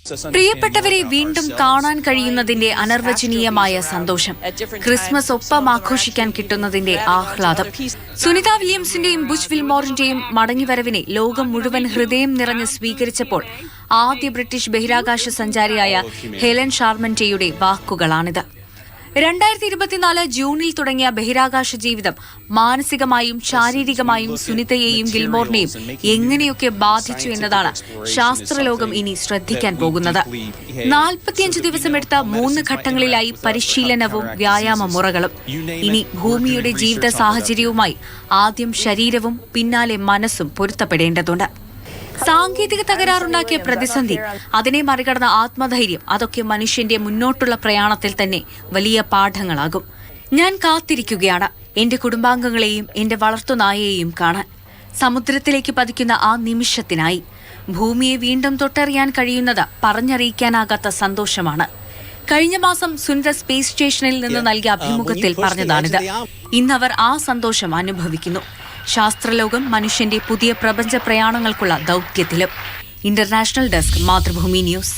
പ്രിയപ്പെട്ടവരെ വീണ്ടും കാണാൻ കഴിയുന്നതിന്റെ അനർവചനീയമായ സന്തോഷം, ക്രിസ്മസ് ഒപ്പം ആഘോഷിക്കാൻ കിട്ടുന്നതിന്റെ ആഹ്ലാദം. സുനിത വില്യംസിന്റെയും ബുച്ച് വിൽമോറിന്റെയും മടങ്ങിവരവിനെ ലോകം മുഴുവൻ ഹൃദയം നിറഞ്ഞ് സ്വീകരിച്ചപ്പോൾ ആദ്യ ബ്രിട്ടീഷ് ബഹിരാകാശ സഞ്ചാരിയായ ഹെലൻ ഷാർമന്റെയുടെ വാക്കുകളാണിത്. 2024 ജൂണിൽ തുടങ്ങിയ ബഹിരാകാശ ജീവിതം മാനസികമായും ശാരീരികമായും സുനിതയെയും ഗിൽമോറിനെയും എങ്ങനെയൊക്കെ ബാധിച്ചു എന്നതാണ് ശാസ്ത്രലോകം ഇനി ശ്രദ്ധിക്കാൻ പോകുന്നത്. 45 ദിവസമെടുത്ത 3 ഘട്ടങ്ങളിലായി പരിശീലനവും വ്യായാമ മുറകളും. ഇനി ഭൂമിയുടെ ജീവിത സാഹചര്യവുമായി ആദ്യം ശരീരവും പിന്നാലെ മനസ്സും പൊരുത്തപ്പെടേണ്ടതുണ്ട്. സാങ്കേതിക തകരാറുണ്ടാക്കിയ പ്രതിസന്ധി, അതിനെ മറികടന്ന ആത്മധൈര്യം, അതൊക്കെ മനുഷ്യന്റെ മുന്നോട്ടുള്ള പ്രയാണത്തിൽ തന്നെ വലിയ പാഠങ്ങളാകും. ഞാൻ കാത്തിരിക്കുകയാണ് എന്റെ കുടുംബാംഗങ്ങളെയും എന്റെ വളർത്തുനായയെയും കാണാൻ, സമുദ്രത്തിലേക്ക് പതിക്കുന്ന ആ നിമിഷത്തിനായി. ഭൂമിയെ വീണ്ടും തൊട്ടറിയാൻ കഴിയുന്നത് പറഞ്ഞറിയിക്കാനാകാത്ത സന്തോഷമാണ്. കഴിഞ്ഞ മാസം സുനിത സ്പേസ് സ്റ്റേഷനിൽ നിന്ന് നൽകിയ അഭിമുഖത്തിൽ പറഞ്ഞതാണിത്. ഇന്നവർ ആ സന്തോഷം അനുഭവിക്കുന്നു. ശാസ്ത്രലോകം മനുഷ്യന്റെ പുതിയ പ്രപഞ്ച പ്രയാണങ്ങൾക്കുള്ള ദൌത്യത്തിലും. International desk, Mathrubhumi news.